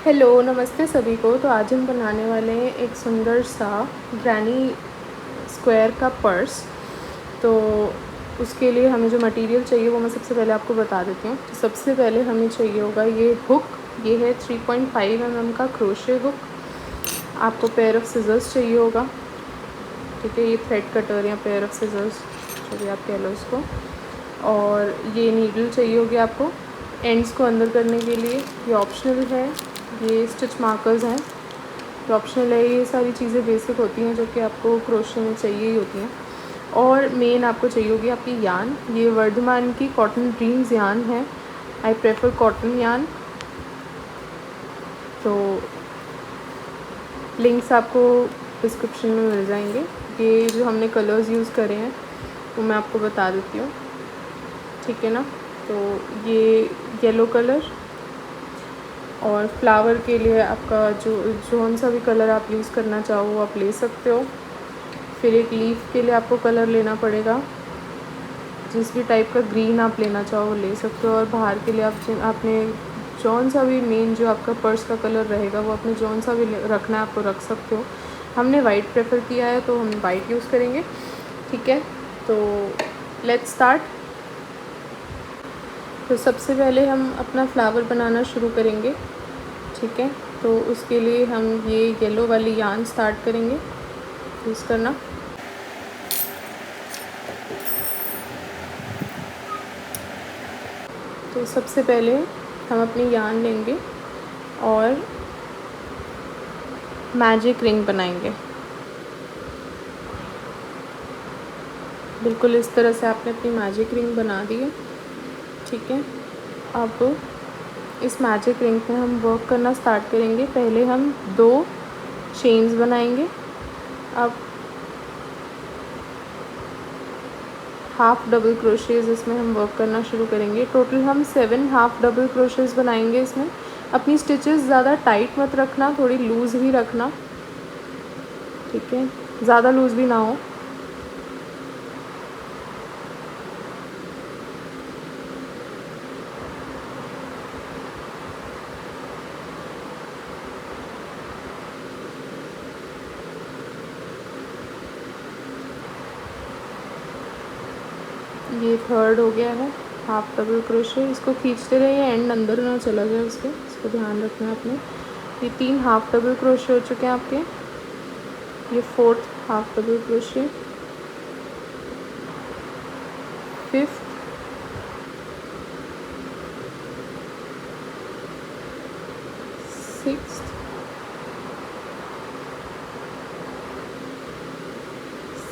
Hello, नमस्ते सभी को। तो आज हम बनाने वाले हैं एक सुंदर सा ग्रैनी स्क्वायर का पर्स। तो उसके लिए हमें जो मटेरियल चाहिए वो मैं सबसे पहले आपको बता देती हूँ। तो सबसे पहले हमें चाहिए होगा ये हुक। ये है 3.5 mm का क्रोशे हुक। आपको पेयर ऑफ सिजर्स चाहिए होगा, ठीक है। ये थ्रेड कटर या पेयर ऑफ सिजर्स जो भी आप कह लो इसको। और ये नीडल चाहिए होगी आपको एंड्स को अंदर करने के लिए। ये ऑप्शनल है। ये स्टिच मार्कर्स हैं, ये ऑप्शनल है। ये सारी चीज़ें बेसिक होती हैं जो कि आपको क्रोशे में चाहिए ही होती हैं। और मेन आपको चाहिए होगी आपकी यान। ये वर्धमान की कॉटन ड्रीम्स यान है। I prefer cotton yarn. तो लिंक्स आपको डिस्क्रिप्शन में मिल जाएंगे। ये जो हमने कलर्स यूज़ करे हैं वो मैं आपको बता देती हूँ, ठीक है ना। तो ये येलो कलर, और फ्लावर के लिए आपका जो सा भी कलर आप यूज़ करना चाहो वो आप ले सकते हो। फिर एक लीफ के लिए आपको कलर लेना पड़ेगा, जिस भी टाइप का ग्रीन आप लेना चाहो वो ले सकते हो। और बाहर के लिए आपने जौन सा भी मेन जो आपका पर्स का कलर रहेगा वो आपने जौन सा भी रखना है आपको रख सकते हो। हमने वाइट प्रेफर किया है तो हम वाइट यूज़ करेंगे, ठीक है। तो लेट्स स्टार्ट। तो सबसे पहले हम अपना फ्लावर बनाना शुरू करेंगे, ठीक है। तो उसके लिए हम ये येलो वाली यान स्टार्ट करेंगे यूज़ करना। तो सबसे पहले हम अपनी यान लेंगे और मैजिक रिंग बनाएंगे। बिल्कुल इस तरह से आपने अपनी मैजिक रिंग बना दी है, ठीक है। अब इस मैजिक रिंग पे हम वर्क करना स्टार्ट करेंगे। पहले हम 2 चेन्स बनाएंगे। अब हाफ़ डबल क्रोशेज़ इसमें हम वर्क करना शुरू करेंगे। टोटल हम 7 हाफ़ डबल क्रोशेज़ बनाएंगे इसमें। अपनी स्टिचेस ज़्यादा टाइट मत रखना, थोड़ी लूज़ ही रखना, ठीक है। ज़्यादा लूज़ भी ना हो। ये थर्ड हो गया है हाफ़ डबल क्रोशे। इसको खींचते रहिए, एंड अंदर ना चला जाए उसके, इसको ध्यान रखना है आपने। ये 3 हाफ़ डबल क्रोशे हो चुके हैं आपके। ये 4th half double crochet, 5th, 6th,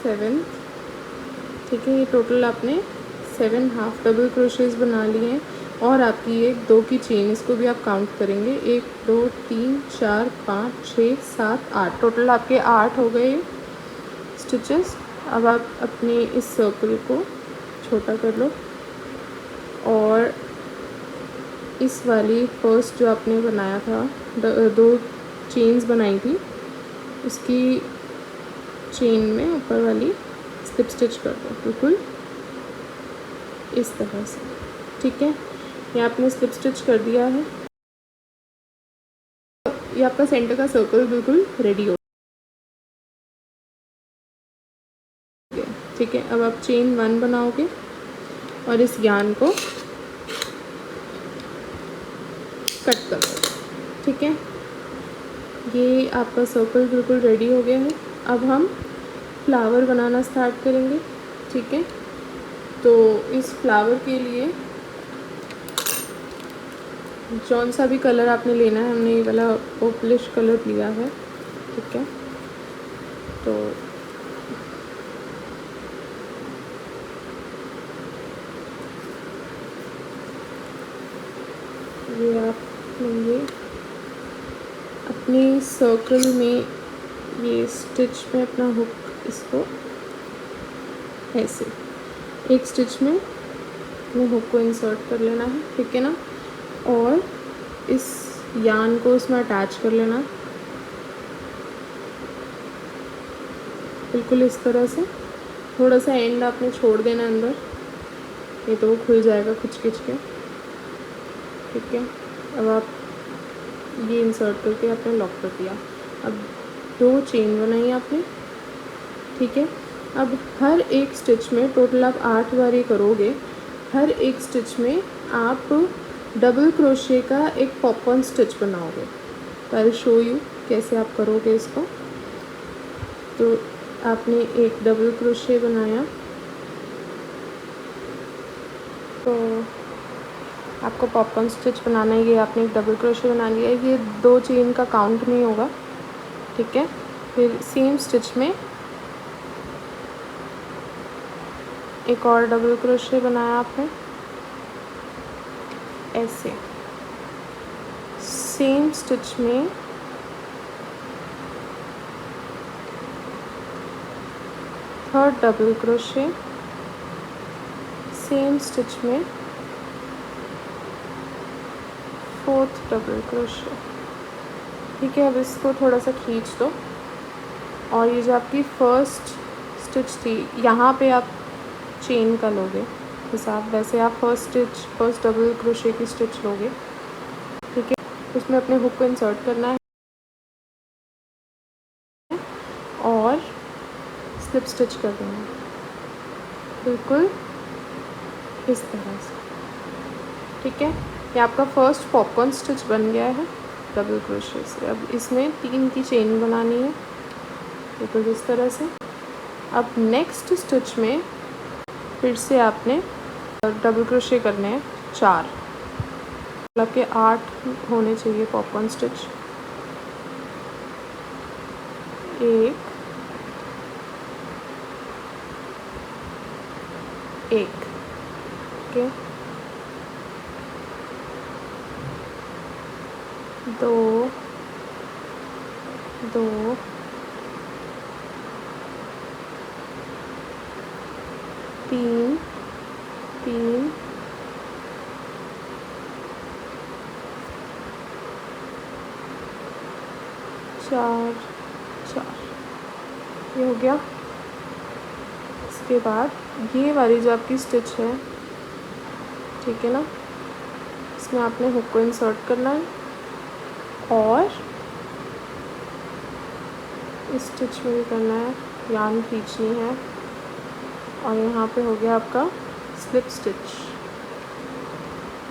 7th, ठीक है। ये टोटल आपने 7 हाफ़ डबल क्रोशेज़ बना लिए हैं। और आपकी ये 2 की चेन, इसको भी आप काउंट करेंगे। 1 2 3 4 5 6 7 8, टोटल आपके 8 हो गए स्टिचेस। अब आप अपने इस सर्कल को छोटा कर लो और इस वाली फर्स्ट जो आपने बनाया था 2 चेन्स बनाई थी, उसकी चेन में ऊपर वाली स्लिप स्टिच कर दो, बिल्कुल इस तरह से, ठीक है। ये आपने स्लिप स्टिच कर दिया है। ये आपका सेंटर का सर्कल बिल्कुल रेडी हो गया, ठीक है। अब आप चेन 1 बनाओगे और इस यान को कट कर दो, ठीक है। ये आपका सर्कल बिल्कुल रेडी हो गया है। अब हम फ्लावर बनाना स्टार्ट करेंगे, ठीक है। तो इस फ्लावर के लिए जौन सा भी कलर आपने लेना है, हमने ये वाला पर्पलिश कलर लिया है, ठीक है। तो ये आप लेंगे अपनी सर्कल में, ये स्टिच में अपना हुक, इसको ऐसे एक स्टिच में अपने हुक को इंसर्ट कर लेना है, ठीक है ना। और इस यान को उसमें अटैच कर लेना, बिल्कुल इस तरह से। थोड़ा सा एंड आपने छोड़ देना अंदर, नहीं तो वो खुल जाएगा खिंच खिंच के, ठीक है। अब आप ये इंसर्ट करके आपने लॉक कर दिया। अब 2 चेन बनाई आपने, ठीक है। अब हर एक स्टिच में टोटल आप 8 बार ये करोगे। हर एक स्टिच में आप डबल क्रोशे का एक पॉपकॉर्न स्टिच बनाओगे। तो आई शो यू कैसे आप करोगे इसको। तो आपने एक डबल क्रोशे बनाया, तो आपको पॉपकॉर्न स्टिच बनाना है। ये आपने एक डबल क्रोशे बना लिया है, ये 2 चेन का काउंट नहीं होगा, ठीक है। फिर सेम स्टिच में एक और डबल क्रोशे बनाया आपने, ऐसे। सेम स्टिच में third double crochet, same stitch में फोर्थ डबल क्रोशे, ठीक है। अब इसको थोड़ा सा खींच दो और ये जो आपकी फर्स्ट स्टिच थी यहाँ पे आप चेन का लोगे हिसाब, वैसे आप फर्स्ट डबल क्रोशे की स्टिच लोगे, ठीक है। उसमें अपने हुक को इंसर्ट करना है और स्लिप स्टिच कर देना है, बिल्कुल इस तरह से, ठीक है। ये आपका फर्स्ट पॉपकॉर्न स्टिच बन गया है डबल क्रोशे से। अब इसमें 3 की चेन बनानी है, बिल्कुल इस तरह से। अब नेक्स्ट स्टिच में फिर से आपने डबल क्रोशे करने हैं 4, मतलब के 8 होने चाहिए पॉपकॉर्न स्टिच। 1 1, ओके। 2 2 3 3 4 4, ये हो गया। इसके बाद ये वाली जो आपकी स्टिच है, ठीक है ना, इसमें आपने हुक को इंसर्ट करना है और इस स्टिच में भी करना है, यान खींचनी है और यहाँ पे हो गया आपका स्लिप स्टिच।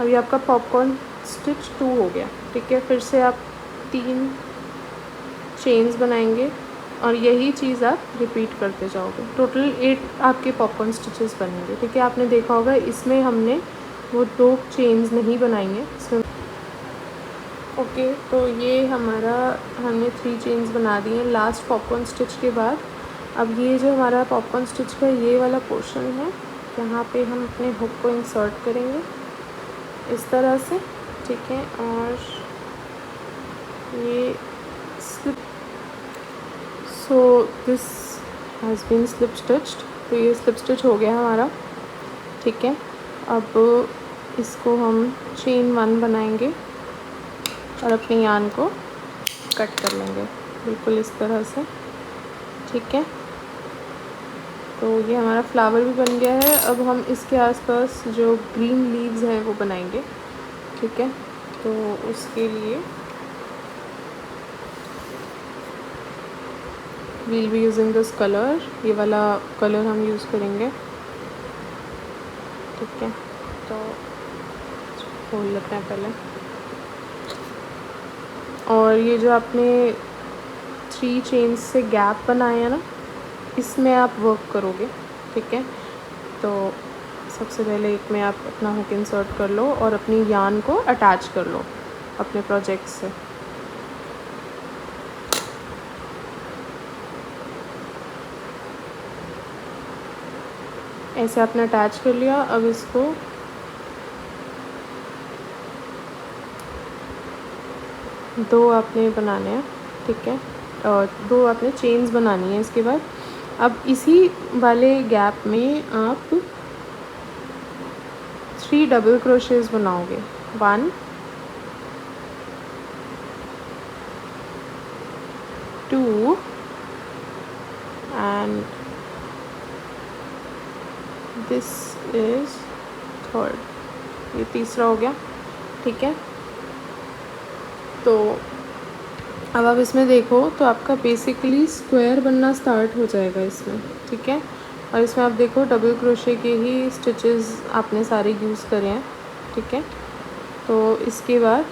अभी आपका पॉपकॉर्न स्टिच 2 हो गया, ठीक है। फिर से आप 3 चेन्स बनाएंगे और यही चीज़ आप रिपीट करते जाओगे। टोटल 8 आपके पॉपकॉर्न स्टिचेस बनेंगे, ठीक है। आपने देखा होगा इसमें हमने वो 2 चेन्स नहीं बनाई हैं इसमें, ओके। तो ये हमने 3 चेन्स बना दी हैं लास्ट पॉपकॉर्न स्टिच के बाद। अब ये जो हमारा पॉपकॉर्न स्टिच का ये वाला पोर्शन है, यहाँ पे हम अपने हुक को इंसर्ट करेंगे इस तरह से, ठीक है। और ये slip, so this has been slip stitched, तो ये स्लिप स्टिच हो गया हमारा, ठीक है। अब इसको हम चेन 1 बनाएंगे और अपनी यान को कट कर लेंगे, बिल्कुल इस तरह से, ठीक है। तो ये हमारा फ्लावर भी बन गया है। अब हम इसके आसपास जो ग्रीन लीव्स हैं वो बनाएंगे, ठीक है। तो उसके लिए we'll be using this colour, ये वाला कलर हम यूज़ करेंगे, ठीक है। तो खोल लेते हैं पहले, और ये जो आपने 3 चेन्स से गैप बनाया है ना, इसमें आप वर्क करोगे, ठीक है। तो सबसे पहले एक में आप अपना हुक इंसर्ट कर लो और अपनी यान को अटैच कर लो अपने प्रोजेक्ट से। ऐसे आपने अटैच कर लिया। अब इसको दो आपने बनाने हैं, ठीक है, और 2 आपने चेन्स बनानी है इसके बाद। अब इसी वाले गैप में आप 3 डबल क्रोशेस बनाओगे, 1 2 एंड दिस इज थर्ड, ये तीसरा हो गया, ठीक है। तो अब आप इसमें देखो तो आपका बेसिकली स्क्वायर बनना स्टार्ट हो जाएगा इसमें, ठीक है। और इसमें आप देखो डबल क्रोशे के ही स्टिचेस आपने सारे यूज़ करे हैं, ठीक है। तो इसके बाद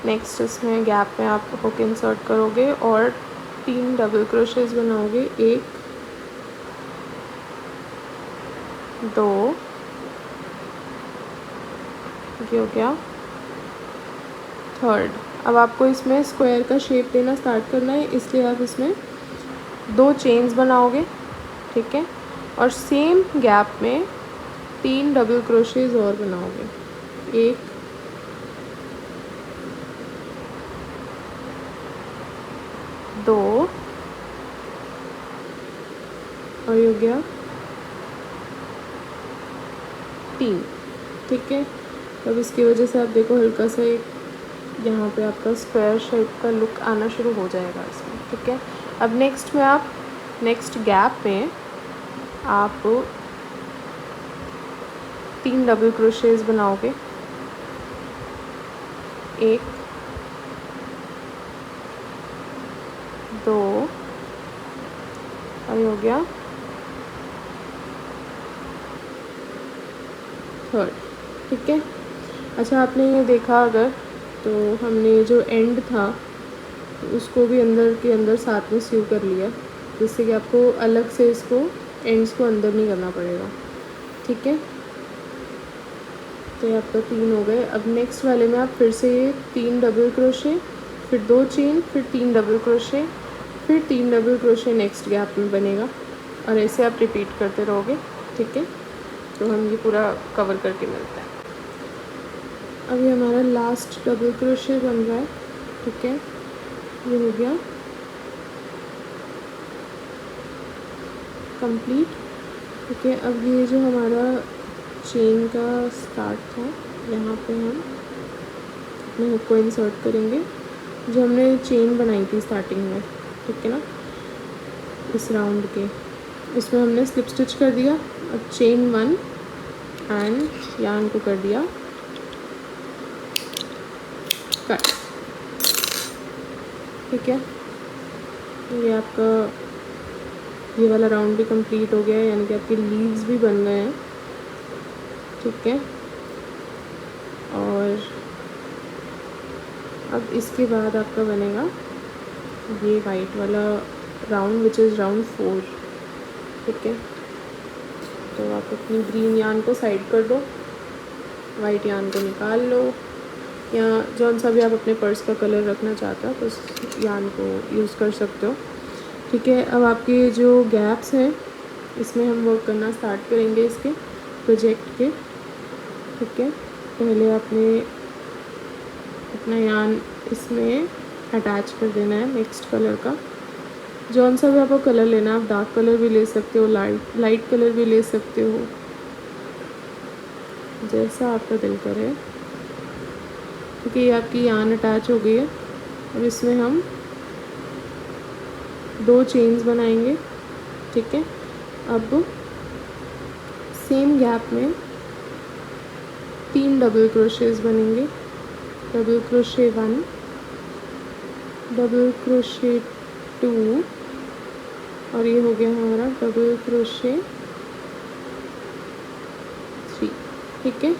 नेक्स्ट इसमें गैप में आप हुक इंसर्ट करोगे और 3 डबल क्रोशेस बनाओगे, 1 2, ये हो गया थर्ड। अब आपको इसमें स्क्वायर का शेप देना स्टार्ट करना है, इसलिए आप इसमें 2 चेन्स बनाओगे, ठीक है। और सेम गैप में 3 डबल क्रोशेस और बनाओगे, 1 2 और ये हो गया 3, ठीक है। अब इसकी वजह से आप देखो हल्का सा एक यहाँ पे आपका स्क्वायर शेप का लुक आना शुरू हो जाएगा इसमें, ठीक है। अब नेक्स्ट में आप नेक्स्ट गैप में आप 3 डबल क्रोशेस बनाओगे, 1 2 और ये हो गया थर्ड, ठीक है। अच्छा, आपने ये देखा अगर तो हमने जो एंड था तो उसको भी अंदर के अंदर साथ में सीव कर लिया, जिससे कि आपको अलग से इसको एंड्स को अंदर नहीं करना पड़ेगा, ठीक है। तो ये आपका 3 हो गए। अब नेक्स्ट वाले में आप फिर से ये 3 डबल क्रोशे, फिर 2 चेन, फिर 3 डबल क्रोशे, फिर 3 डबल क्रोशे नेक्स्ट गैप में बनेगा, और ऐसे आप रिपीट करते रहोगे, ठीक है। तो हम ये पूरा कवर करके मिलते हैं। अभी हमारा लास्ट डबल क्रोशे बन रहा है, ठीक है। ये हो गया कंप्लीट, ठीक है। अब ये जो हमारा चेन का स्टार्ट था, यहाँ पे हम अपने हुक को इंसर्ट करेंगे, जो हमने चेन बनाई थी स्टार्टिंग में, ठीक है ना, इस राउंड के, इसमें हमने स्लिप स्टिच कर दिया। अब चेन 1 एंड यार्न को कर दिया कट, ठीक है। ये आपका ये वाला राउंड भी कंप्लीट हो गया है, यानी कि आपके लीव्स भी बन गए हैं, ठीक है। और अब इसके बाद आपका बनेगा ये वाइट वाला राउंड, विच इज़ राउंड 4, ठीक है। तो आप अपनी ग्रीन यार्न को साइड कर दो, वाइट यार्न को निकाल लो, या जौन सा भी आप अपने पर्स का कलर रखना चाहते हो तो उस यार्न को यूज़ कर सकते हो, ठीक है। अब आपके जो गैप्स हैं इसमें हम वर्क करना स्टार्ट करेंगे इसके प्रोजेक्ट के, ठीक है। पहले आपने अपना यार्न इसमें अटैच कर देना है नेक्स्ट कलर का, जौन सा भी आपको कलर लेना है, आप डार्क कलर भी ले सकते हो, लाइट कलर भी ले सकते हो, जैसा आपका दिल करे, क्योंकि ये आपकी यार्न अटैच हो गई है। अब इसमें हम 2 चेन्स बनाएंगे, ठीक है। अब सेम गैप में 3 डबल क्रोशेस बनेंगे, डबल क्रोशे 1, डबल क्रोशे 2 और ये हो गया हमारा डबल क्रोशे 3, ठीक है।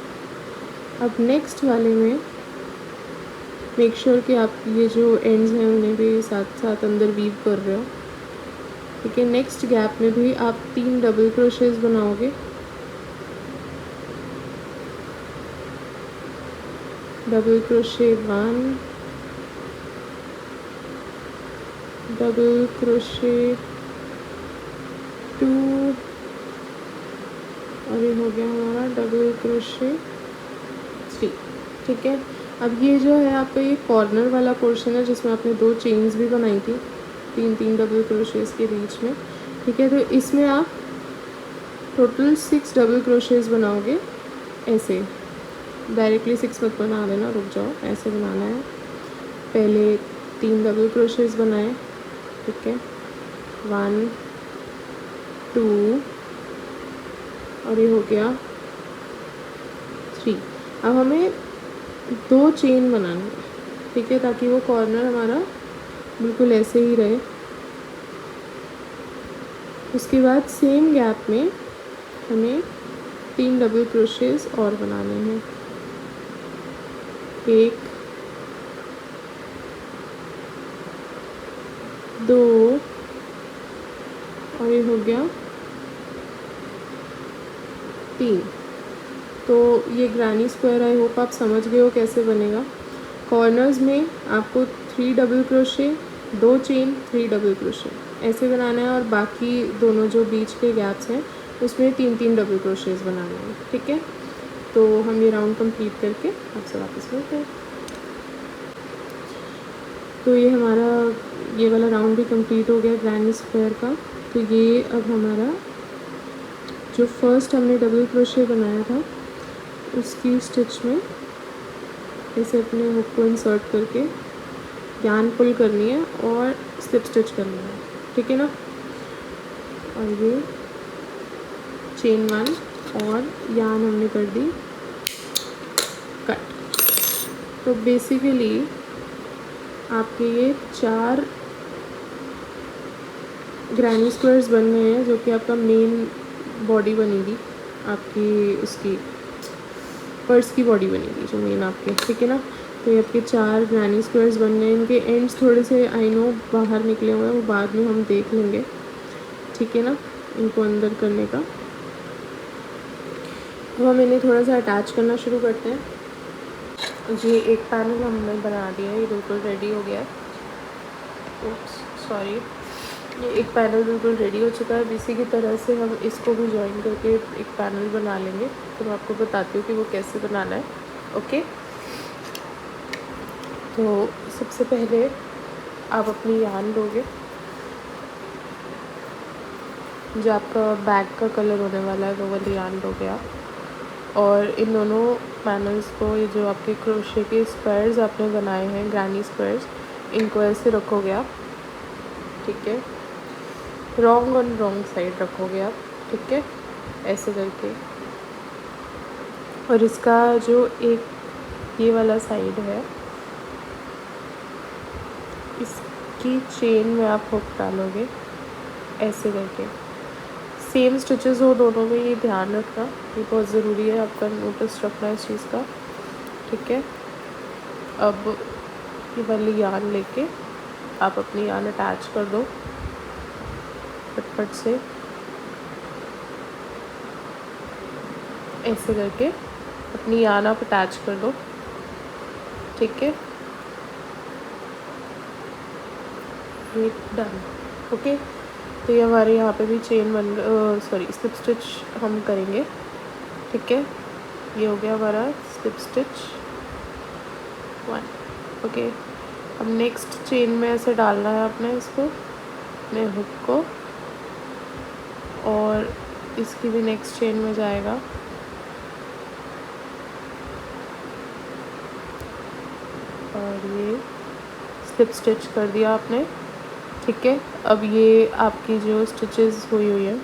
अब नेक्स्ट वाले में मेक श्योर कि आप ये जो एंड्स हैं उन्हें भी साथ साथ अंदर वीव कर रहे हो, ठीक है। नेक्स्ट गैप में भी आप 3 डबल क्रोशेस बनाओगे, डबल क्रोशे 1, डबल क्रोशे 2 और ये हो गया हमारा डबल क्रोशे 3, ठीक है। अब ये जो है आपका ये कॉर्नर वाला पोर्शन है जिसमें आपने 2 चेन्स भी बनाई थी 3 डबल क्रोशेस के बीच में, ठीक है। तो इसमें आप टोटल 6 डबल क्रोशेस बनाओगे, ऐसे डायरेक्टली 6 मत बना देना, रुक जाओ, ऐसे बनाना है। पहले 3 डबल क्रोशेस बनाए, ठीक है, 1 2 और ये हो गया 3। अब हमें 2 चेन बनानी है, ठीक है, ताकि वो कॉर्नर हमारा बिल्कुल ऐसे ही रहे। उसके बाद सेम गैप में हमें 3 डबल क्रोशेस और बनाने हैं। 1 2 और ये हो गया 3। तो ये ग्रैनी स्क्वायर आई होप आप समझ गए हो कैसे बनेगा। कॉर्नर्स में आपको 3 double crochet, 2 chain, 3 double crochet ऐसे बनाना है, और बाकी दोनों जो बीच के गैप्स हैं उसमें 3-3 डबल क्रोशेस बनाने हैं, ठीक है। तो हम ये राउंड कंप्लीट करके आपसे वापस मिलते हैं। तो ये हमारा ये वाला राउंड भी कंप्लीट हो गया ग्रैनी स्क्वायर का। तो ये अब हमारा जो फर्स्ट हमने डबल क्रोशे बनाया था उसकी स्टिच में ऐसे अपने हुक को इंसर्ट करके यार्न पुल करनी है और स्लिप स्टिच करनी है, ठीक है ना। और ये चेन 1 और यार्न हमने कर दी कट। तो बेसिकली आपके ये 4 ग्रैनी स्क्वायर्स बन गए हैं, जो कि आपका मेन बॉडी बनेगी आपकी, उसकी पर्स की बॉडी बनेगी जो मेन आपके, ठीक है ना। तो ये आपके 4 ग्रैनी स्क्वायर्स बन गए। इनके एंड्स थोड़े से आई नो बाहर निकले हुए हैं, वो बाद में हम देख लेंगे, ठीक है ना, इनको अंदर करने का। अब हम इन्हें थोड़ा सा अटैच करना शुरू करते हैं। ये एक पैनल हमने बना दिया है, ये बिल्कुल रेडी हो गया है। सॉरी, ये एक पैनल बिल्कुल रेडी हो चुका है। इसी की तरह से हम इसको भी जॉइन करके एक पैनल बना लेंगे। तो मैं आपको बताती हूँ कि वो कैसे बनाना है, ओके। तो सबसे पहले आप अपनी यार्न लोगे, जो आपका बैग का कलर होने वाला है वो वाली यार्न लोगे आप, और इन दोनों पैनल्स को, ये जो आपके क्रोशे के स्क्वायर्स आपने बनाए हैं ग्रैनी स्क्वायर्स, इनको ऐसे रखोगे आप, ठीक है। रॉन्ग ऑन रॉन्ग साइड रखोगे आप, ठीक है, ऐसे करके। और इसका जो एक ये वाला साइड है, इसकी चेन में आप हुक डालोगे ऐसे करके। सेम स्टिचेस हो दोनों में, ये ध्यान रखना, ये बहुत ज़रूरी है, आपका नोटिस रखना इस चीज़ का, ठीक है। अब ये वाली यार्न लेके आप अपनी यार्न अटैच कर दो फटफट से, ऐसे करके अपनी यार्न आप अटैच कर दो, ठीक है। ये डन, ओके। तो ये हमारे यहाँ पे भी चेन स्लिप स्टिच हम करेंगे, ठीक है। ये हो गया हमारा स्लिप स्टिच 1, ओके। अब नेक्स्ट चेन में ऐसे डालना है आपने इसको, अपने हुक को, और इसकी भी नेक्स्ट चेन में जाएगा, और ये स्लिप स्टिच कर दिया आपने, ठीक है। अब ये आपकी जो स्टिचेस हुई है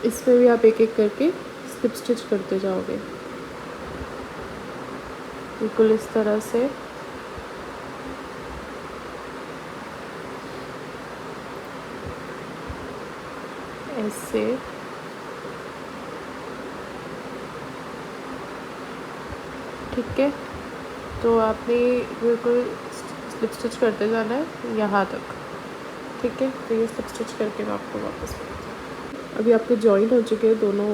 इसमें भी आप एक एक करके स्लिप स्टिच करते जाओगे, बिल्कुल इस तरह से। ऐसे ठीक है। तो आपने बिल्कुल स्लिप स्टिच करते जाना है यहाँ तक, ठीक है। तो ये स्लिप स्टिच करके मैं आपको वापस मिलती हूँ। अभी आपके जॉइन हो चुके हैं दोनों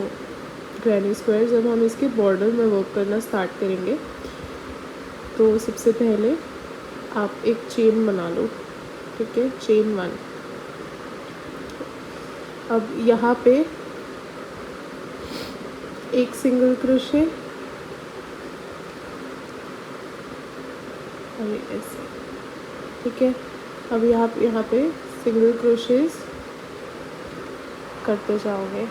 ग्रैनी स्क्वायर्स। अब हम इसके बॉर्डर में वर्क करना स्टार्ट करेंगे। तो सबसे पहले आप एक चेन बना लो, ठीक है, चेन 1। अब यहाँ पे एक सिंगल क्रोशे, और ऐसे, ठीक है। अब यहाँ पे सिंगल क्रोशेस करते जाओगे,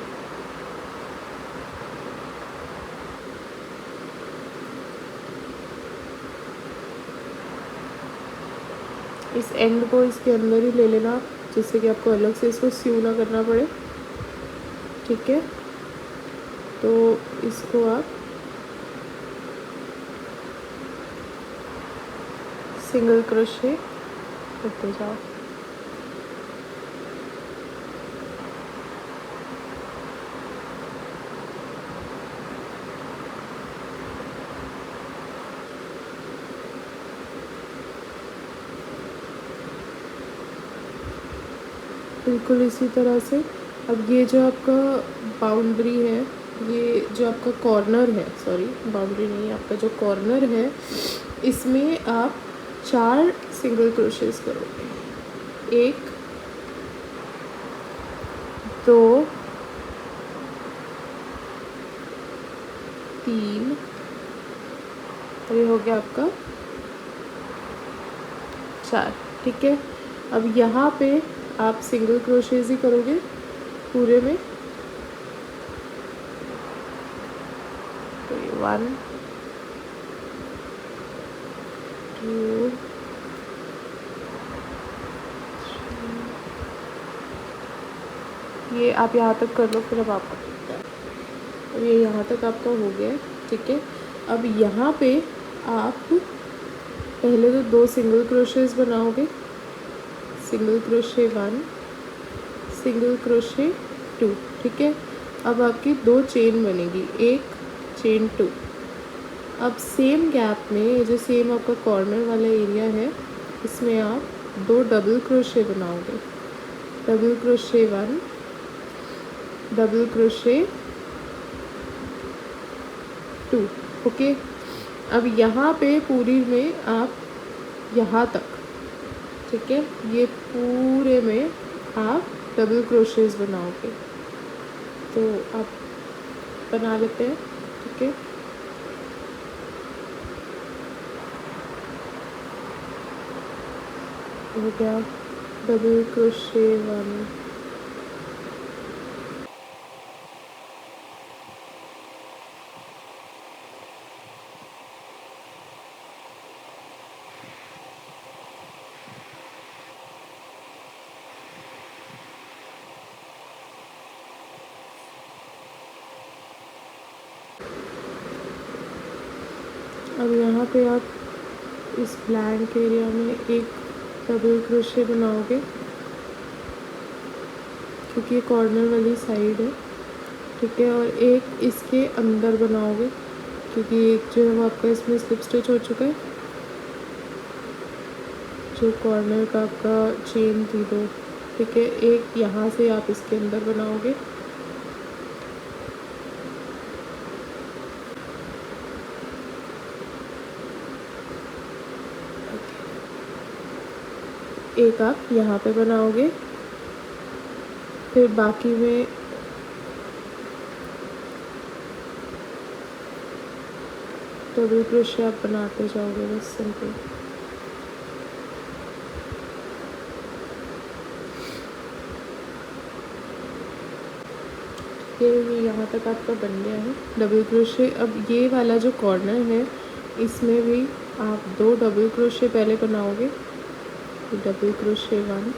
इस एंड को इसके अंदर ही ले लेना, जिससे कि आपको अलग से इसको स्यू ना करना पड़े, ठीक है। तो इसको आप सिंगल क्रोशे करते जाओ। बिल्कुल इसी तरह से। अब ये जो आपका बाउंड्री है, ये जो आपका कॉर्नर है, सॉरी बाउंड्री नहीं, आपका जो कॉर्नर है, इसमें आप 4 सिंगल क्रोशेस करोगे। 1 2 3 और ये हो गया आपका 4। ठीक है, अब यहाँ पे आप सिंगल क्रोशेस ही करोगे पूरे में। तो ये 1 2 3, ये आप यहाँ तक कर लो, फिर अब आपका दिखता है। और ये यहाँ तक आपका हो गया। ठीक है, अब यहाँ पे आप पहले तो 2 सिंगल क्रोशेस बनाओगे, सिंगल क्रोशे 1, सिंगल क्रोशे 2। ठीक है, अब आपकी 2 चेन बनेगी, 1 चेन 2। अब सेम गैप में ये जो सेम आपका कॉर्नर वाला एरिया है, इसमें आप 2 डबल क्रोशे बनाओगे, double crochet 1, double crochet 2। Okay, अब यहाँ पे पूरी में आप यहाँ तक, ठीक है, ये पूरे में आप डबल क्रोशेस बनाओगे। तो आप बना लेते हैं। ठीक है, हो गया डबल क्रोशे 1, अब यहाँ पे आप इस ब्लैंक एरिया में एक डबल क्रोशे बनाओगे, क्योंकि ये कॉर्नर वाली साइड है। ठीक है, और एक इसके अंदर बनाओगे, क्योंकि एक जो है वो आपका इसमें स्लिप स्टिच हो चुका है, जो कॉर्नर का आपका चेन थी 2। ठीक है, एक यहाँ से आप इसके अंदर बनाओगे, एक आप यहाँ पे बनाओगे, फिर बाकी में डबल क्रोशे आप बनाते जाओगे, बस सिंपल। ये यहाँ तक आपका बन गया है डबल क्रोशे। अब ये वाला जो कॉर्नर है, इसमें भी आप 2 डबल क्रोशे पहले बनाओगे, डबल क्रोशे 1,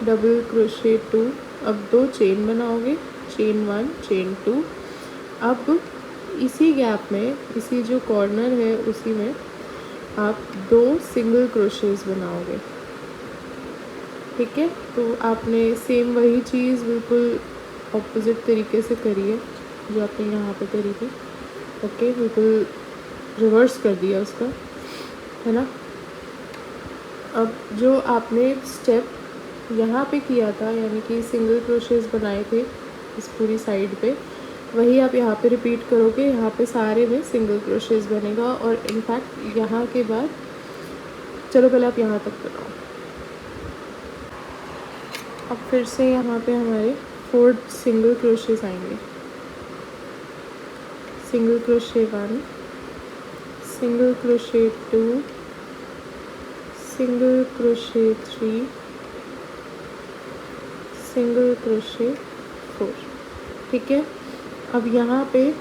डबल क्रोशे 2। अब 2 चेन बनाओगे, चेन 1 चेन 2। अब इसी गैप में, इसी जो कॉर्नर है उसी में आप 2 सिंगल क्रोशेस बनाओगे। ठीक है, तो आपने सेम वही चीज़ बिल्कुल ऑपोजिट तरीके से करी है जो आपने यहाँ पे करी थी। ओके, बिल्कुल रिवर्स कर दिया उसका, है ना। अब जो आपने स्टेप यहाँ पे किया था, यानी कि सिंगल क्रोशेस बनाए थे इस पूरी साइड पे, वही आप यहाँ पे रिपीट करोगे। यहाँ पे सारे में सिंगल क्रोशेस बनेगा, और इनफैक्ट यहाँ के बाद, चलो पहले आप यहाँ तक बनाओ। अब फिर से यहाँ पे हमारे 4 सिंगल क्रोशेस आएंगे, single crochet 1, single crochet 2, single crochet 3, single crochet 4। ठीक है, अब यहाँ पे,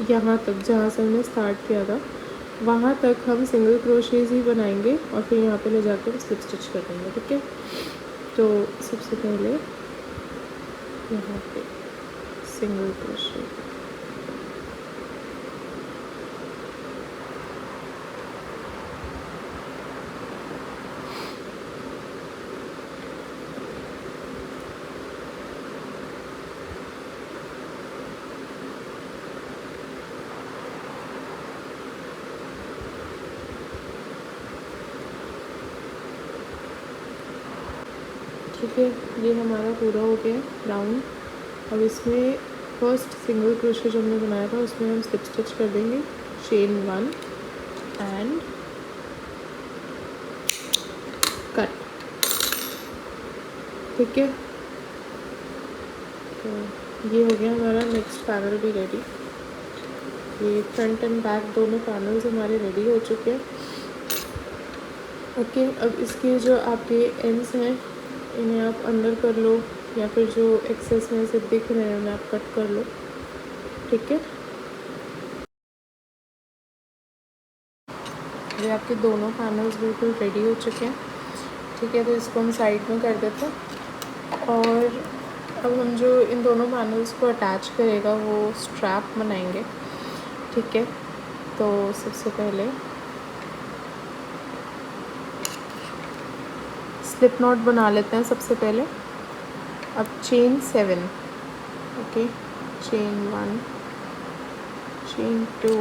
यहाँ तक जहाँ से हमने स्टार्ट किया था वहाँ तक हम सिंगल क्रोशेज ही बनाएंगे, और फिर यहाँ पे ले जाकर स्लिप स्टिच कर देंगे। ठीक है, तो सबसे पहले यहाँ पे सिंगल क्रोशे। ठीक है, ये हमारा पूरा हो गया राउंड। अब इसमें फर्स्ट सिंगल क्रोशे जो हमने बनाया था उसमें हम स्लिप स्टिच कर देंगे, चेन 1 एंड कट। ठीक है, तो ये हो गया हमारा नेक्स्ट पैनल भी रेडी। ये फ्रंट एंड बैक दोनों पैनल्स हमारे रेडी हो चुके हैं। ओके, अब इसके जो आपके एंड्स हैं इन्हें आप अंदर कर लो, या फिर जो एक्सेस में से दिख रहे हैं उन्हें आप कट कर लो। ठीक है, ये आपके दोनों पैनल्स बिल्कुल रेडी हो चुके हैं। ठीक है, तो इसको हम साइड में कर देते हैं। और अब हम जो इन दोनों पैनल्स को अटैच करेगा वो स्ट्रैप बनाएंगे। ठीक है, तो सबसे पहले स्लिप नॉट बना लेते हैं सबसे पहले। अब chain 7, okay, chain 1, chain 2,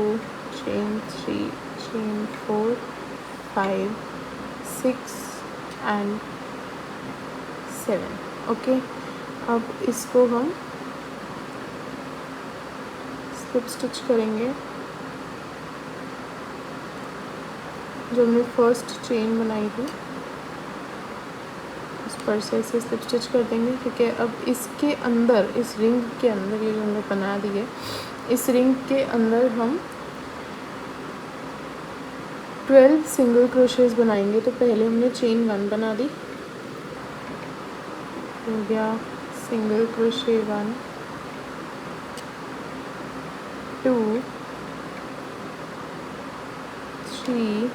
chain 3, chain 4, 5, 6 and 7। Okay, अब इसको हम स्लिप स्टिच करेंगे। जो हमने फर्स्ट चेन बनाई थी उस पर से ऐसे स्लिप स्टिच कर देंगे। ठीक है, अब इसके अंदर, इस रिंग के अंदर, ये जो हमने बना दी है, इस रिंग के अंदर हम 12 सिंगल क्रोशेस बनाएंगे। तो पहले हमने चेन 1 बना दी, हो गया सिंगल क्रोशे 1, 2, 3,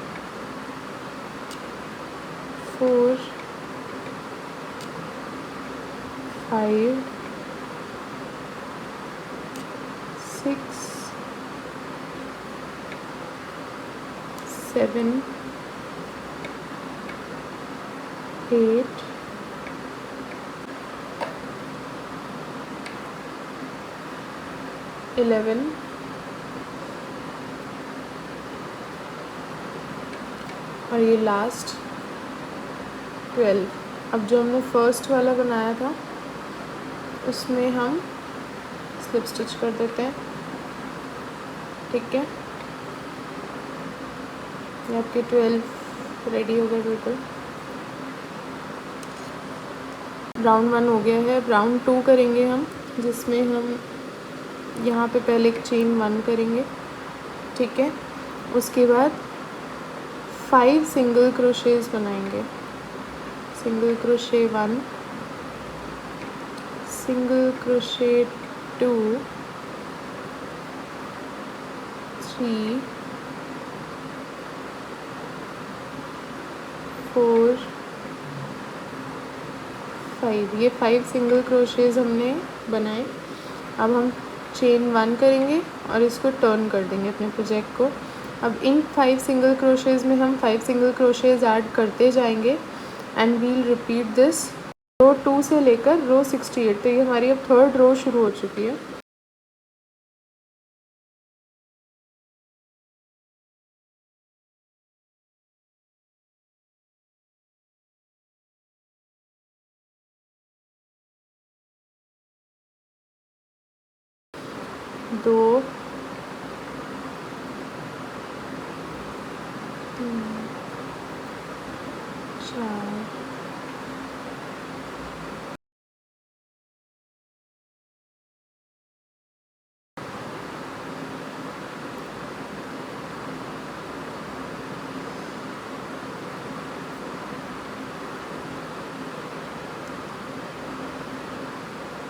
4, 5, 6, 7, 8, 11, और ये लास्ट 12। अब जो हमने फर्स्ट वाला बनाया था उसमें हम स्लिप स्टिच कर देते हैं। ठीक है, ये आपके 12 रेडी हो गए बिल्कुल। राउंड 1 हो गया है। अब राउंड 2 करेंगे हम, जिसमें हम यहाँ पे पहले एक चेन 1 करेंगे। ठीक है, उसके बाद 5 सिंगल क्रोशेस बनाएंगे। Single crochet 1, single crochet 2, 3, 4, 5। ये 5 सिंगल क्रोशेस हमने बनाए। अब हम चेन 1 करेंगे और इसको टर्न कर देंगे अपने प्रोजेक्ट को। अब इन 5 सिंगल क्रोशेस में हम 5 सिंगल क्रोशेस ऐड करते जाएंगे एंड वील रिपीट दिस रो 2 से लेकर रो 68। तो ये हमारी अब थर्ड रो शुरू हो चुकी है। दो, 3, 4,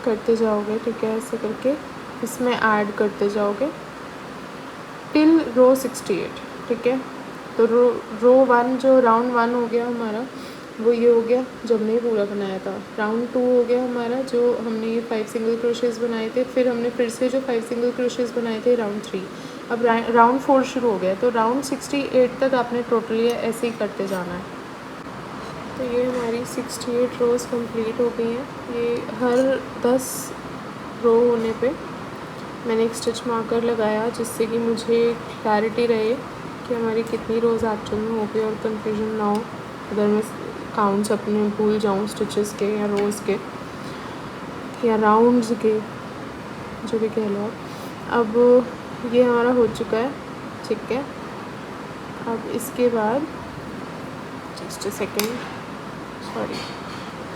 करते जाओगे। ठीक है, ऐसे करके इसमें ऐड करते जाओगे टिल रो 68। ठीक है, तो रो 1 जो राउंड 1 हो गया हमारा, वो ये हो गया जब हमने पूरा बनाया था। राउंड 2 हो गया हमारा, जो हमने ये 5 सिंगल क्रोशेज़ बनाए थे, फिर हमने फिर से जो 5 सिंगल क्रोशेज़ बनाए थे राउंड 3। अब राउंड 4 शुरू हो गया, तो राउंड 68 तक आपने टोटली ऐसे ही करते जाना है। तो ये हमारी 68 रोज़ कंप्लीट हो गई हैं। ये हर 10 रो होने पे मैंने एक स्टिच मार्कर लगाया, जिससे कि मुझे क्लैरिटी रहे कि हमारी कितनी रोज़ एक्चुअल में हो गई और कंफ्यूजन ना हो अगर मैं काउंट्स अपने भूल जाऊँ स्टिचेस के या रोज़ के या राउंड्स के, जो भी कह लो आप। अब ये हमारा हो चुका है, ठीक है। अब इसके बाद जस्ट अ सेकेंड, सॉरी,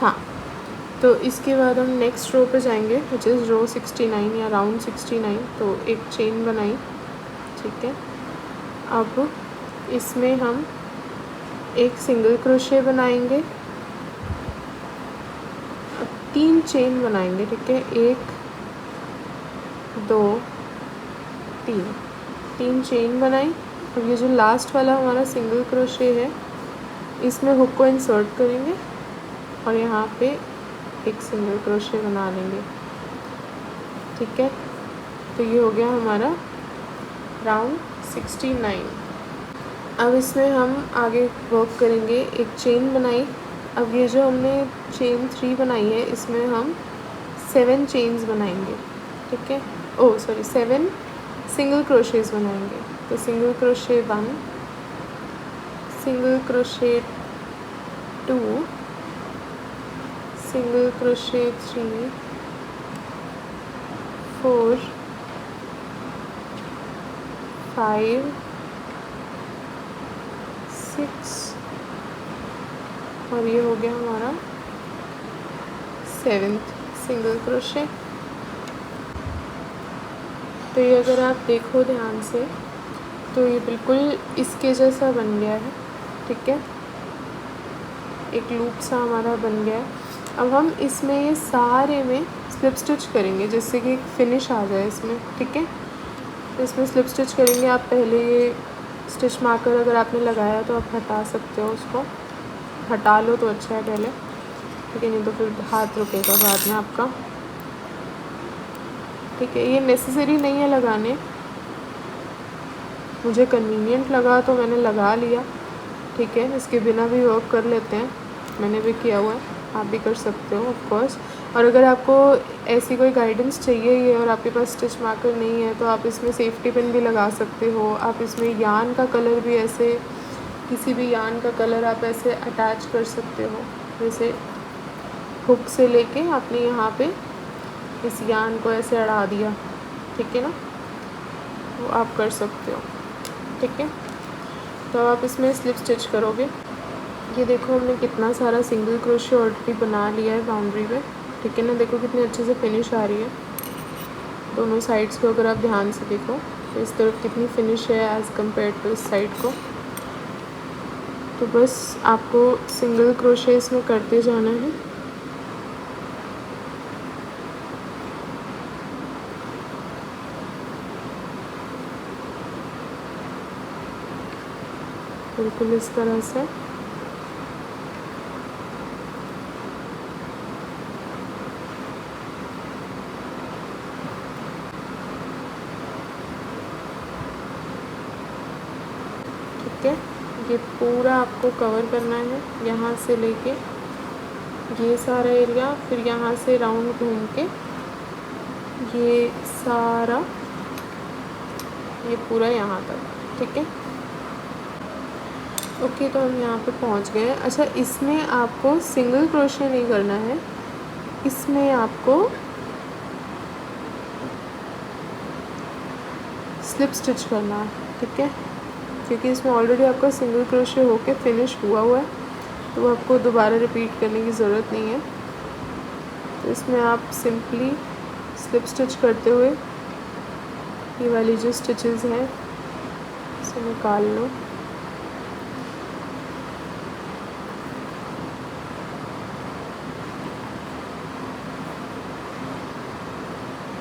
हाँ, तो इसके बाद हम नेक्स्ट रो पे जाएंगे, विच इज़ रो 69 या राउंड 69। तो एक चेन बनाई, ठीक है। अब इसमें हम एक सिंगल क्रोशे बनाएंगे, अब 3 चेन बनाएंगे, ठीक है। 1 2 3 चेन बनाई। अब ये जो लास्ट वाला हमारा सिंगल क्रोशे है, इसमें हुक को इंसर्ट करेंगे और यहाँ पे एक सिंगल क्रोशे बना लेंगे, ठीक है। तो ये हो गया हमारा राउंड 69। अब इसमें हम आगे वर्क करेंगे। एक चेन बनाई, अब ये जो हमने चेन 3 बनाई है, इसमें हम 7 चेन्स बनाएंगे, ठीक है। ओह सॉरी, 7 सिंगल क्रोशेज़ बनाएंगे। तो single crochet 1, single crochet 2, single crochet 3, 4, 5, 6 और ये हो गया हमारा 7th सिंगल क्रोशे। तो ये अगर आप देखो ध्यान से, तो ये बिल्कुल इसके जैसा बन गया है, ठीक है। एक लूप सा हमारा बन गया है। अब हम इसमें ये सारे में स्लिप स्टिच करेंगे, जिससे कि एक फिनिश आ जाए इसमें, ठीक है। तो इसमें स्लिप स्टिच करेंगे। आप पहले ये स्टिच मार्कर अगर आपने लगाया तो आप हटा सकते हो, उसको हटा लो तो अच्छा है पहले, ठीक है, नहीं तो फिर हाथ रुकेगा बाद में आपका, ठीक है। ये नेसेसरी नहीं है लगाने, मुझे कन्वीनियंट लगा तो मैंने लगा लिया, ठीक है। इसके बिना भी वर्क कर लेते हैं, मैंने भी किया हुआ है, आप भी कर सकते हो ऑफ कोर्स। और अगर आपको ऐसी कोई गाइडेंस चाहिए ही है और आपके पास स्टिच मार्कर नहीं है, तो आप इसमें सेफ्टी पिन भी लगा सकते हो। आप इसमें यान का कलर भी ऐसे, किसी भी यान का कलर आप ऐसे अटैच कर सकते हो, जैसे हुक से लेके आपने यहाँ पे इस यान को ऐसे अड़ा दिया, ठीक है ना, वो आप कर सकते हो, ठीक है। तो आप इसमें स्लिप स्टिच करोगे। ये देखो हमने कितना सारा सिंगल क्रोशे ऑलरेडी बना लिया है बाउंड्री पे, ठीक है ना। देखो कितनी अच्छे से फिनिश आ रही है दोनों साइड्स को। अगर आप ध्यान से देखो तो इस तरफ कितनी फिनिश है एज़ कम्पेयर टू इस साइड को। तो बस आपको सिंगल क्रोशे इसमें करते जाना है। बिल्कुल इस तरह से। ठीक है, ये पूरा आपको कवर करना है, यहाँ से लेके ये सारा एरिया, फिर यहाँ से राउंड घूम के ये सारा, ये पूरा यहाँ तक, ठीक है। ओके, तो हम यहाँ पे पहुँच गए। अच्छा, इसमें आपको सिंगल क्रोशे नहीं करना है, इसमें आपको स्लिप स्टिच करना है, ठीक है। क्योंकि इसमें ऑलरेडी आपका सिंगल क्रोशे होके फिनिश हुआ है, तो आपको दोबारा रिपीट करने की ज़रूरत नहीं है। तो इसमें आप सिंपली स्लिप स्टिच करते हुए ये वाली जो स्टिचेस हैं इसे निकाल लो।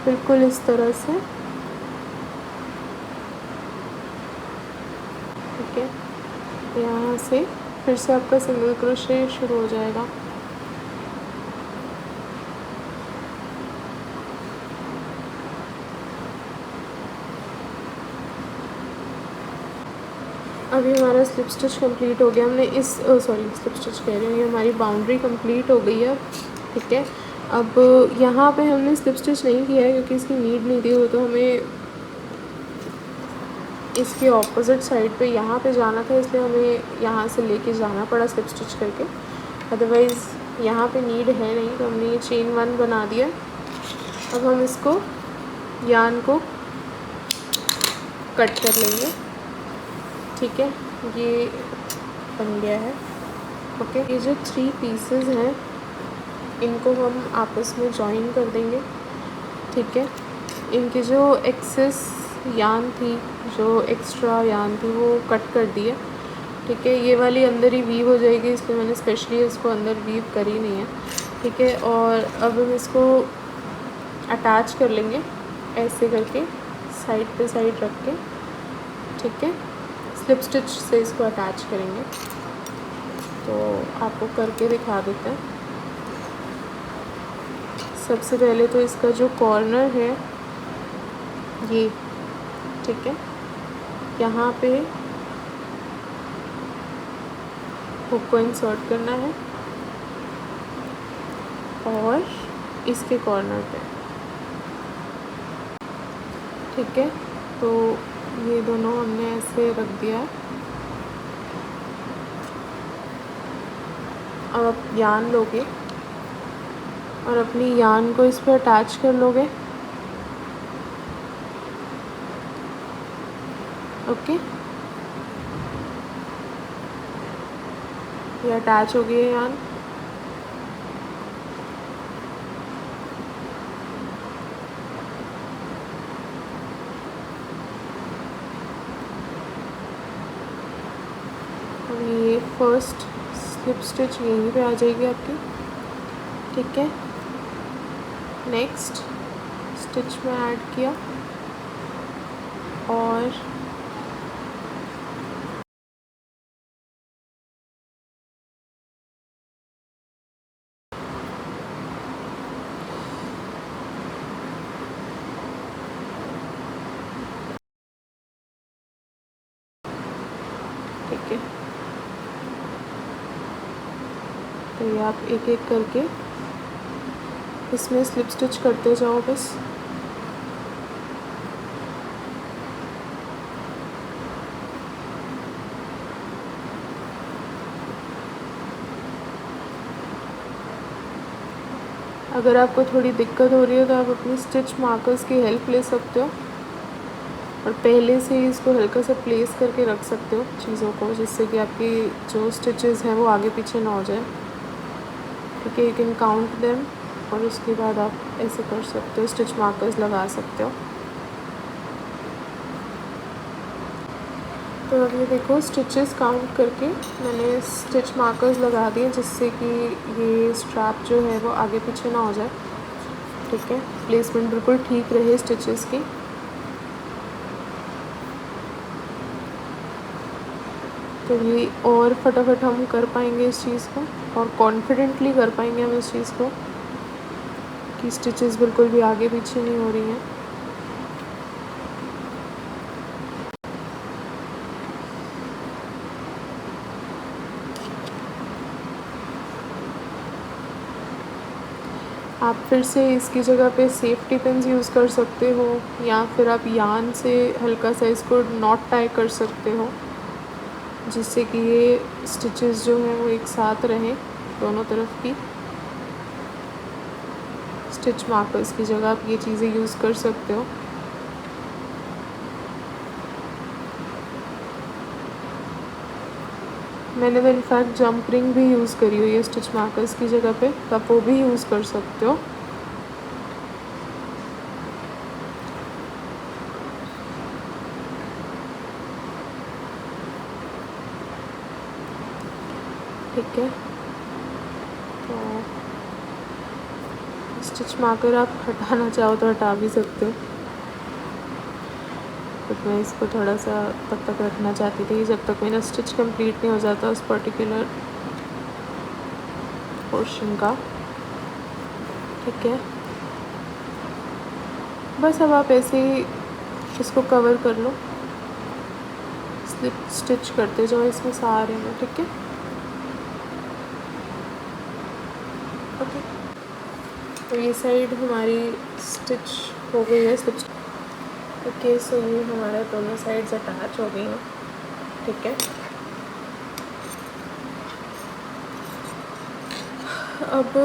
बिल्कुल इस तरह से, ठीक है। यहाँ से फिर से आपका सिंगल क्रोशे शुरू हो जाएगा। अभी हमारा स्लिप स्टिच कंप्लीट हो गया। हमने इस स्लिप स्टिच कह रही हूँ, ये हमारी बाउंड्री कंप्लीट हो गई है। ठीक है, अब यहाँ पे हमने स्लिप स्टिच नहीं किया है क्योंकि इसकी नीड नहीं थी, वो तो हमें इसके ऑपोजिट साइड पे यहाँ पे जाना था, इसलिए हमें यहाँ से लेके जाना पड़ा स्लिप स्टिच करके। अदरवाइज़ यहाँ पे नीड है नहीं, तो हमने ये चेन 1 बना दिया। अब हम इसको यान को कट कर लेंगे। ठीक है, ये बन गया है। ओके, ये जो 3 पीसेस हैं इनको हम आपस में जॉइन कर देंगे। ठीक है, इनकी जो एक्सेस यान थी, जो एक्स्ट्रा यान थी, वो कट कर दी है। ठीक है, ये वाली अंदर ही वीव हो जाएगी, इसलिए मैंने स्पेशली इसको अंदर वीव करी नहीं है। ठीक है, और अब हम इसको अटैच कर लेंगे ऐसे करके, साइड पे साइड रख के। ठीक है, स्लिप स्टिच से इसको अटैच करेंगे, तो आपको करके दिखा देते हैं। सबसे पहले तो इसका जो कॉर्नर है ये, ठीक है, यहाँ पे हुक को इंसर्ट करना है और इसके कॉर्नर पे। ठीक है, तो ये दोनों हमने ऐसे रख दिया। अब आप यान लोगे और अपनी यान को इस पर अटैच कर लोगे। ओके, ये अटैच हो गई है यान। और ये फर्स्ट स्लिप स्टिच यहीं पे आ जाएगी आपकी। ठीक है, नेक्स्ट स्टिच में ऐड किया और ठीक है, तो ये आप एक एक करके इसमें स्लिप स्टिच करते जाओ बस। अगर आपको थोड़ी दिक्कत हो रही है तो आप अपनी स्टिच मार्कर्स की हेल्प ले सकते हो और पहले से ही इसको हल्का सा प्लेस करके रख सकते हो चीज़ों को, जिससे कि आपकी जो स्टिचेस हैं वो आगे पीछे ना हो जाए। ठीक है, यू कैन काउंट देम और उसके बाद आप ऐसे कर सकते हो, स्टिच मार्कर्स लगा सकते हो। तो अब ये देखो, स्टिचेस काउंट करके मैंने स्टिच मार्कर्स लगा दिए, जिससे कि ये स्ट्रैप जो है वो आगे पीछे ना हो जाए। ठीक है, प्लेसमेंट बिल्कुल ठीक रहे स्टिचेस की। तो ये और फटाफट हम कर पाएंगे इस चीज़ को, और कॉन्फिडेंटली कर पाएंगे हम इस चीज़ को कि स्टिचेस बिल्कुल भी आगे पीछे नहीं हो रही हैं। आप फिर से इसकी जगह पे सेफ्टी पिन्स यूज़ कर सकते हो, या फिर आप यान से हल्का सा इसको नॉट टाई कर सकते हो, जिससे कि ये स्टिचेस जो हैं वो एक साथ रहें दोनों तरफ की। स्टिच मार्कर्स की जगह आप ये चीज़ें यूज़ कर सकते हो। मैंने तो इनफैक्ट जंप रिंग भी यूज़ करी हुई है स्टिच मार्कर्स की जगह पे, तो आप वो भी यूज़ कर सकते हो। ठीक है, तो स्टिच मार्कर आप हटाना चाहो तो हटा भी सकते हो। बट मैं इसको थोड़ा सा तब तक रखना चाहती थी जब तक मेरा स्टिच कंप्लीट नहीं हो जाता उस पर्टिकुलर पोर्शन का। ठीक है, बस अब आप ऐसे ही इसको कवर कर लो, स्लिप स्टिच करते जाओ इसमें सारे में। ठीक है, ओके। तो ये साइड हमारी स्टिच हो गई है, स्लिप। ओके, सो ये हमारा दोनों साइड्स अटैच हो गई हैं। ठीक है, अब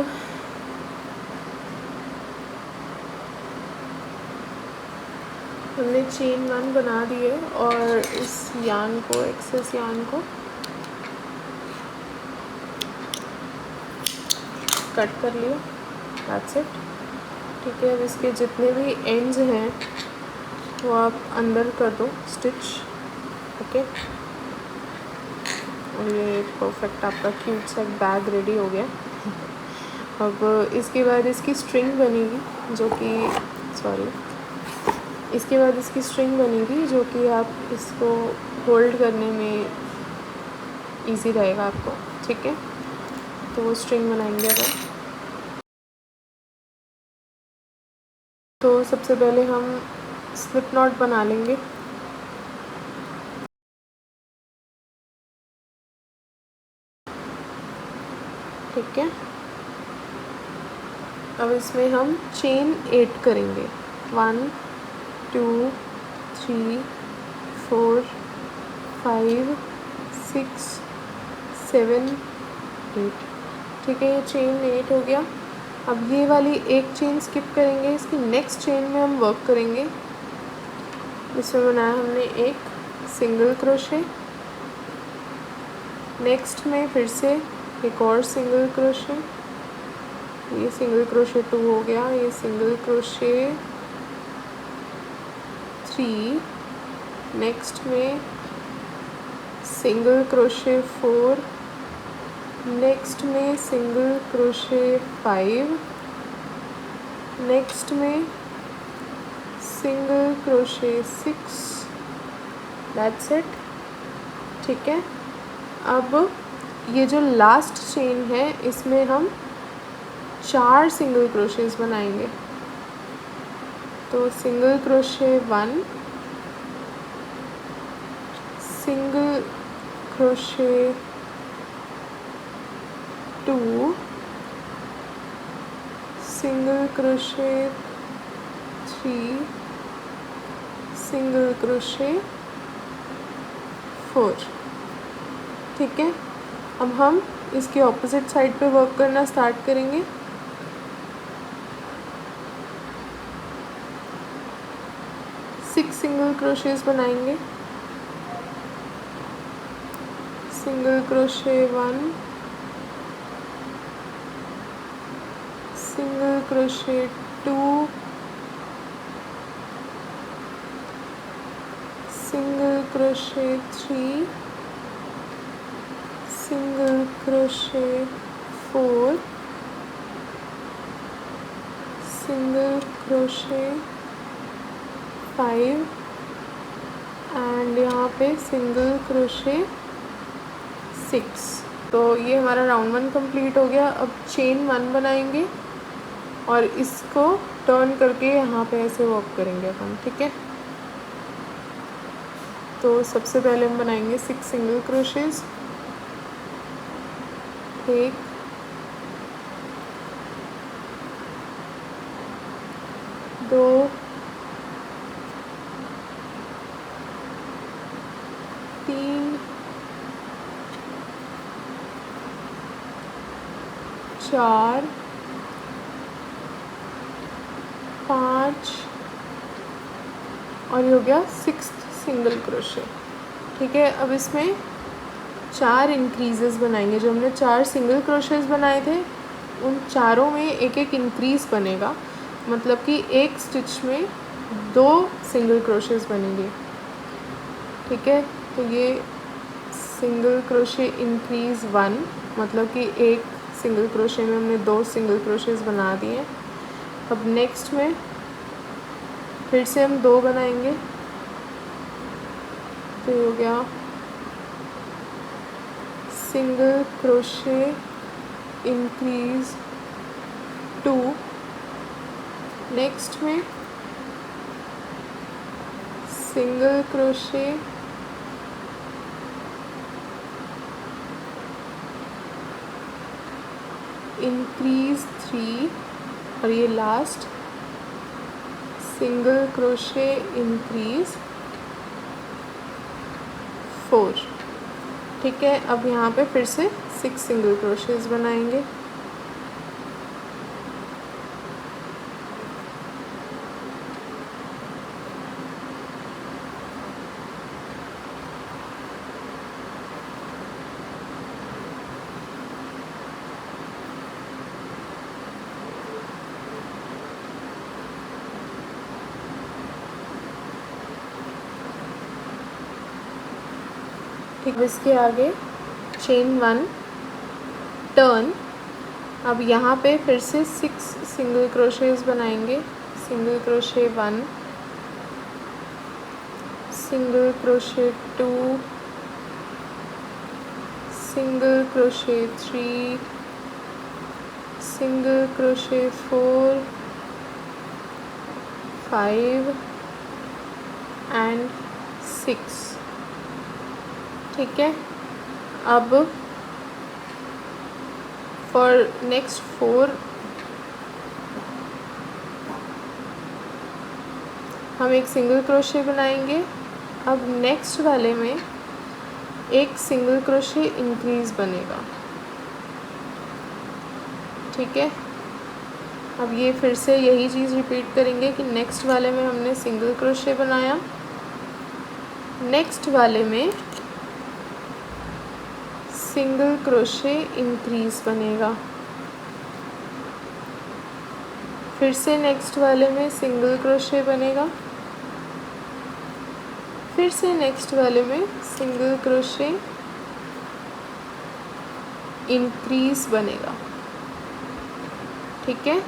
हमने चेन 1 बना दी है और इस यान को, एक्सेस यान को कट कर लिया। That's it. ठीक है, अब इसके जितने भी एंड्स हैं वो आप अंदर कर दो स्टिच। ओके, और ये परफेक्ट आपका क्यूट सा बैग रेडी हो गया। अब इसके बाद इसकी स्ट्रिंग बनेगी जो कि इसके बाद इसकी स्ट्रिंग बनेगी जो कि आप इसको होल्ड करने में इजी रहेगा आपको। ठीक है, तो वो स्ट्रिंग बनाएंगे अब। तो सबसे पहले हम स्लिप नॉट बना लेंगे। ठीक है, अब इसमें हम चेन 8 करेंगे। 1 2 3 4 5 6 7 8। ठीक है, ये चेन 8 हो गया। अब ये वाली एक चेन स्किप करेंगे, इसकी नेक्स्ट चेन में हम वर्क करेंगे। इसमें बनाया हमने एक सिंगल क्रोशे, नेक्स्ट में फिर से एक और सिंगल क्रोशे, ये सिंगल क्रोशे 2 हो गया, ये सिंगल क्रोशे 3, नेक्स्ट में सिंगल क्रोशे 4, नेक्स्ट में सिंगल क्रोशे 5, नेक्स्ट में सिंगल क्रोशे 6। That's it. ठीक है, अब ये जो लास्ट चेन है इसमें हम 4 सिंगल क्रोशेस बनाएंगे। तो single crochet 1, single crochet 2, single crochet 3, single crochet 4। ठीक है, अब हम इसके ऑपोजिट साइड पे वर्क करना स्टार्ट करेंगे। सिंगल क्रोशेस बनाएंगे। Single crochet 1, single crochet 2, single crochet 3, single crochet 4, single crochet 5 and यहाँ पे सिंगल क्रोशे 6। तो ये हमारा राउंड 1 कंप्लीट हो गया। अब चेन 1 बनाएंगे और इसको टर्न करके यहाँ पे ऐसे वर्क करेंगे हम। ठीक है, तो सबसे पहले हम बनाएंगे 6 सिंगल क्रोशेस। 1 2 3 4 5 और ये हो गया 6th सिंगल क्रोशे। ठीक है, अब इसमें 4 इंक्रीजेस बनाएंगे। जो हमने 4 सिंगल क्रोशेस बनाए थे उन चारों में एक एक इंक्रीज बनेगा, मतलब कि एक स्टिच में 2 सिंगल क्रोशेस बनेंगे। ठीक है, तो ये सिंगल क्रोशे इंक्रीज 1, मतलब कि एक सिंगल क्रोशे में हमने 2 सिंगल क्रोशेस बना दिए। अब नेक्स्ट में फिर से हम 2 बनाएंगे। तो ये हो गया सिंगल क्रोशे इंक्रीज 2। नेक्स्ट में सिंगल क्रोशे इंक्रीज 3 और ये लास्ट सिंगल क्रोशे इंक्रीज 4। ठीक है, अब यहाँ पे फिर से 6 सिंगल क्रोशेज बनाएंगे। ठीक, इसके आगे चेन 1 टर्न। अब यहाँ पे फिर से 6 सिंगल क्रोशेज बनाएंगे। Single crochet 1, single crochet 2, single crochet 3, single crochet 4, 5 and 6। ठीक है, अब फॉर नेक्स्ट 4 हम एक सिंगल क्रोशे बनाएंगे। अब नेक्स्ट वाले में एक सिंगल क्रोशे इंक्रीज बनेगा। ठीक है, अब ये फिर से यही चीज़ रिपीट करेंगे कि नेक्स्ट वाले में हमने सिंगल क्रोशे बनाया, नेक्स्ट वाले में सिंगल क्रोशे इंक्रीज बनेगा, फिर से नेक्स्ट वाले में सिंगल क्रोशे बनेगा, फिर से नेक्स्ट वाले में सिंगल क्रोशे इंक्रीज बनेगा। ठीक है,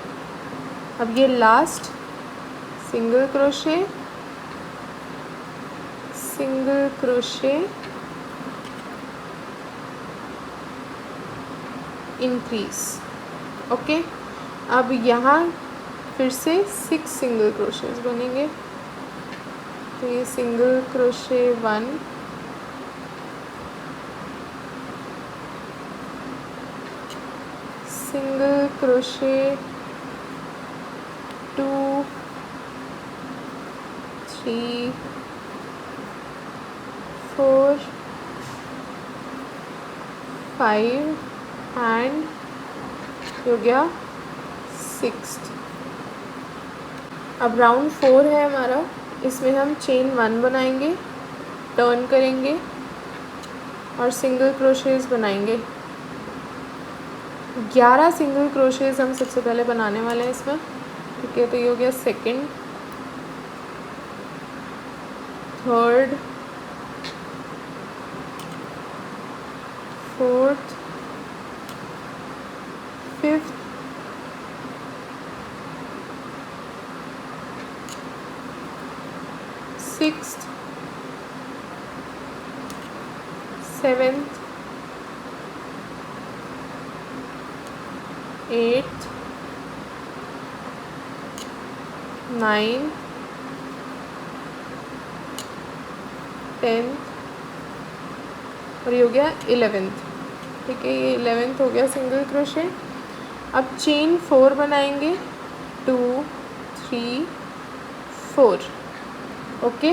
अब ये last single crochet, single crochet increase. Okay, अब यहाँ फिर से 6 सिंगल क्रोशेज बनेंगे। तो ये single crochet 1, single crochet 2, 3, 4, 5 and हो गया 6। अब राउंड 4 है हमारा, इसमें हम चेन 1 बनाएंगे, टर्न करेंगे और सिंगल क्रोशेज बनाएंगे। 11 सिंगल क्रोशेज हम सबसे पहले बनाने वाले हैं इसमें। ठीक है, तो ये हो गया second, third, fourth, fifth, sixth, seventh, eighth, ninth, 10th और ये हो गया 11th। ठीक है, ये 11th हो गया सिंगल क्रोशे। अब चेन 4 बनाएंगे, 2, 3, 4। ओके,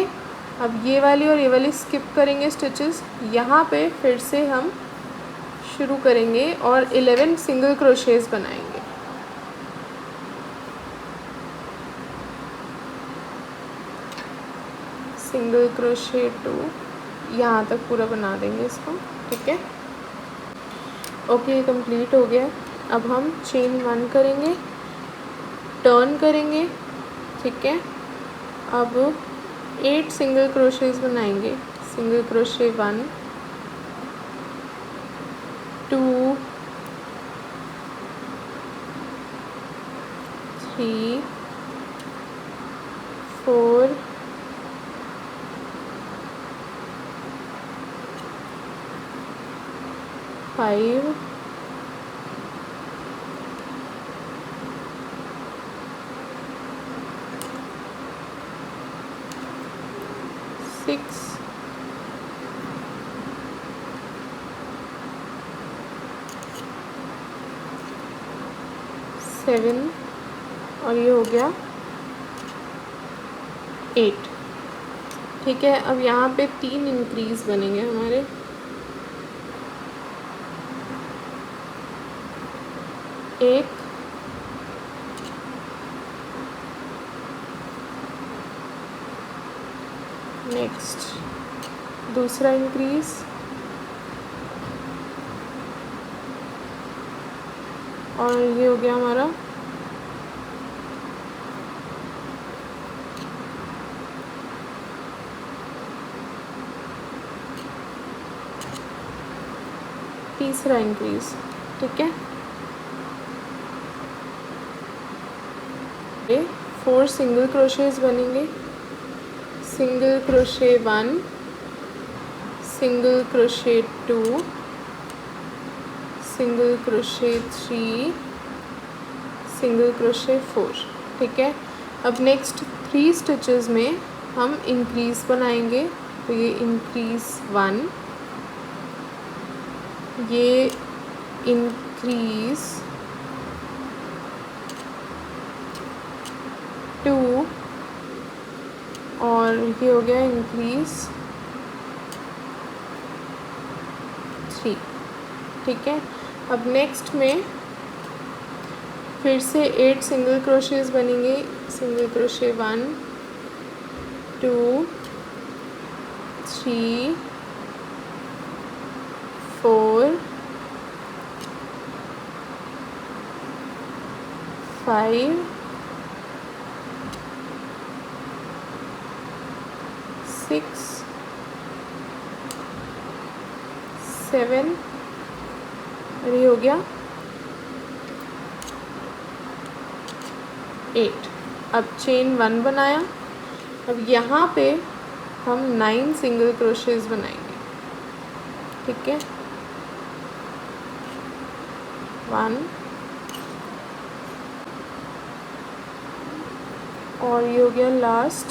अब ये वाली और ये वाली स्किप करेंगे स्टिचेस। यहाँ पे फिर से हम शुरू करेंगे और 11 सिंगल क्रोशेज बनाएंगे। सिंगल क्रोशे 2, यहाँ तक पूरा बना देंगे इसको। ठीक है, ओके, कंप्लीट हो गया। अब हम चेन 1 करेंगे, टर्न करेंगे। ठीक है, अब 8 सिंगल क्रोशेज बनाएंगे। सिंगल क्रोशे 1, 2, 3, 4, 5 6 7 और ये हो गया 8। ठीक है, अब यहाँ पे 3 इंक्रीज़ बनेंगे हमारे। एक, नेक्स्ट दूसरा इंक्रीज़, और ये हो गया हमारा तीसरा इंक्रीज़। ठीक है, 4 सिंगल क्रोशेज बनेंगे। Single crochet 1, single crochet 2, single crochet 3, single crochet 4। ठीक है, अब नेक्स्ट 3 स्टिचेस में हम इंक्रीज़ बनाएंगे। तो ये इंक्रीज़ 1, ये इंक्रीज़ 2 और ये हो गया इंक्रीज़ 3। ठीक है, अब नेक्स्ट में फिर से 8 सिंगल क्रोशेज बनेंगे। सिंगल क्रोशे 1, 2, 3, 4, 5, 6, 7 और ये हो गया 8। अब चेन 1 बनाया। अब यहाँ पे हम 9 सिंगल क्रोशेज बनाएंगे। ठीक है, 1 और ये हो गया लास्ट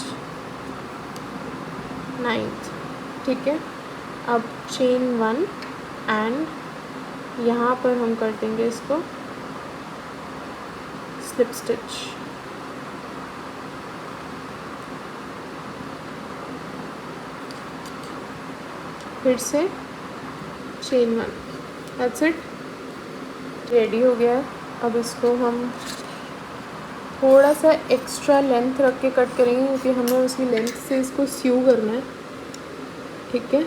9th। ठीक है, अब चेन 1 एंड यहाँ पर हम कर देंगे इसको स्लिप स्टिच। फिर से चेन 1, दैट्स इट, रेडी हो गया। अब इसको हम थोड़ा सा एक्स्ट्रा लेंथ रख के कट करेंगे क्योंकि हमें उसी लेंथ से इसको स्यू करना है। ठीक है,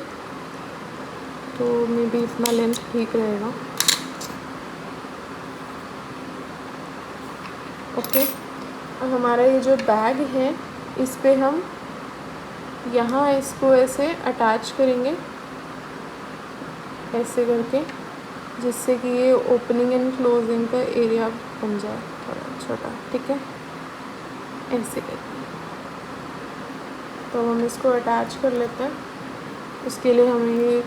तो मे बी इतना लेंथ ठीक रहेगा। ओके, अब हमारा ये जो बैग है इस पे हम यहाँ इसको ऐसे अटैच करेंगे, ऐसे करके, जिससे कि ये ओपनिंग एंड क्लोजिंग का एरिया बन जाए थोड़ा छोटा। ठीक है, ऐसे करके तो हम इसको अटैच कर लेते हैं। उसके लिए हमें ये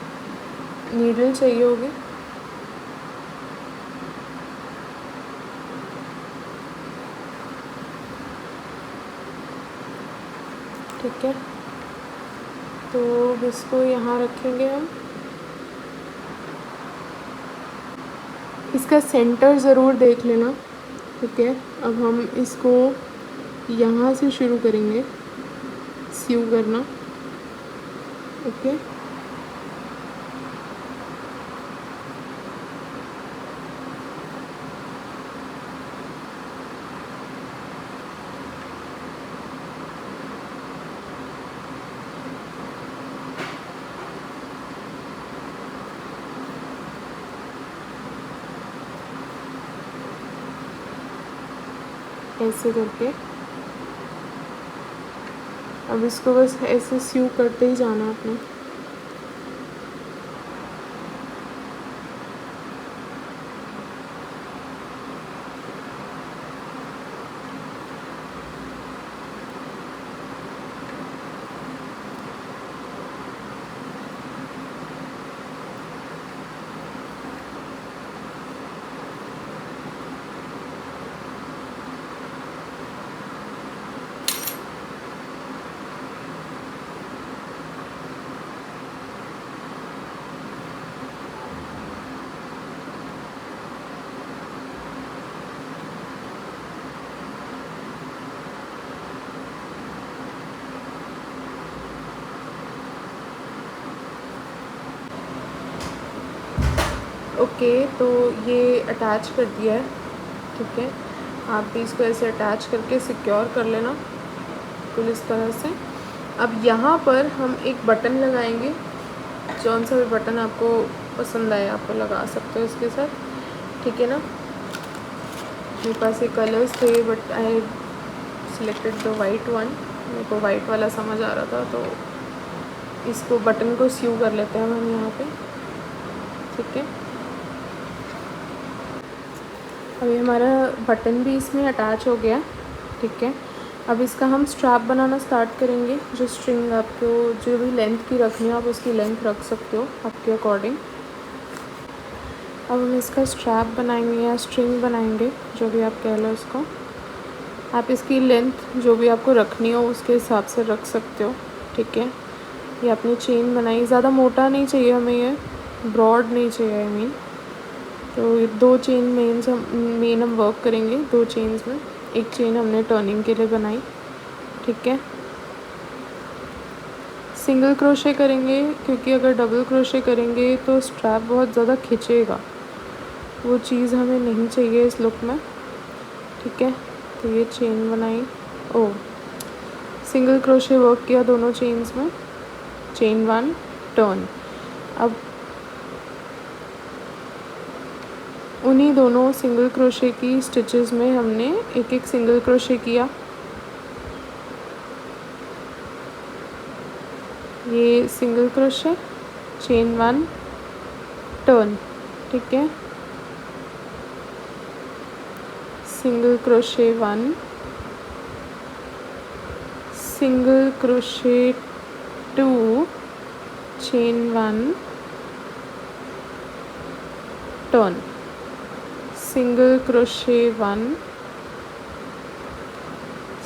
नीडल चाहिए होगी। ठीक है, तो इसको यहाँ रखेंगे हम। इसका सेंटर ज़रूर देख लेना। ठीक है, अब हम इसको यहाँ से शुरू करेंगे स्यू करना। ओके, ऐसे करके अब इसको बस ऐसे स्यू करते ही जाना अपने। ओके, तो ये अटैच कर दिया है, ठीक है। आप भी इसको ऐसे अटैच करके सिक्योर कर लेना कुल इस तरह से। अब यहाँ पर हम एक बटन लगाएंगे, जौन सा भी बटन आपको पसंद आए आप लगा सकते हो इसके साथ, ठीक है ना। मेरे पास ये कलर्स थे but I selected the white one, मेरे को वाइट वाला समझ आ रहा था, तो इसको बटन को स्यू कर लेते हैं हम यहाँ पे, ठीक है। अभी हमारा बटन भी इसमें अटैच हो गया, ठीक है। अब इसका हम स्ट्रैप बनाना स्टार्ट करेंगे। जो स्ट्रिंग आपको जो भी लेंथ की रखनी है आप उसकी लेंथ रख सकते हो आपके अकॉर्डिंग। अब हम इसका स्ट्रैप बनाएंगे या स्ट्रिंग बनाएंगे, जो भी आप कह लो इसको। आप इसकी लेंथ जो भी आपको रखनी हो उसके हिसाब से रख सकते हो, ठीक है। ये अपनी चेन बनाई, ज़्यादा मोटा नहीं चाहिए हमें, ये ब्रॉड नहीं चाहिए, आई मीन। तो 2 चेन मेन हम वर्क करेंगे 2 चेन्स में। एक चेन हमने टर्निंग के लिए बनाई, ठीक है। सिंगल क्रोशे करेंगे क्योंकि अगर डबल क्रोशे करेंगे तो स्ट्रैप बहुत ज़्यादा खिंचेगा, वो चीज़ हमें नहीं चाहिए इस लुक में, ठीक है। तो ये चेन बनाई, सिंगल क्रोशे वर्क किया दोनों चेन्स में, चेन 1 टर्न। अब उन्हीं दोनों सिंगल क्रोशे की स्टिचेस में हमने एक एक सिंगल क्रोशे किया। ये सिंगल क्रोशे, चेन 1 टर्न, ठीक है। Single crochet 1, single crochet 2, chain 1 turn, single crochet 1,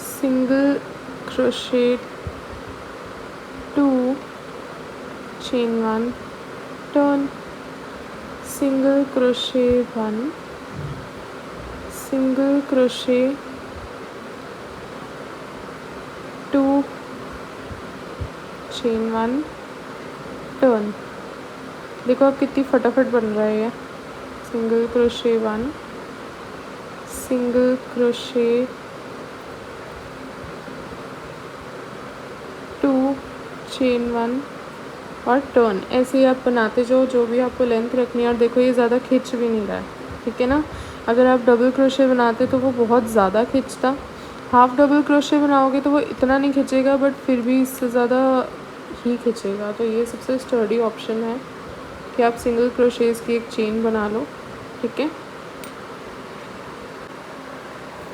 single crochet 2, chain 1 turn, single crochet 1, single crochet 2, chain 1 turn. देखो अब कितनी फटाफट बन रहा है ये। Single crochet 1, single crochet 2, chain 1 और टर्न। ऐसे ही आप बनाते जाओ जो भी आपको लेंथ रखनी है। और देखो ये ज़्यादा खिंच भी नहीं रहा है, ठीक है ना। अगर आप डबल क्रोशे बनाते तो वो बहुत ज़्यादा खिंचता, हाफ डबल क्रोशे बनाओगे तो वो इतना नहीं खिंचेगा, बट फिर भी इससे ज़्यादा ही खिंचेगा। तो ये सबसे स्टर्डी ऑप्शन है कि आप सिंगल क्रोशेस की एक चेन बना लो, ठीक है।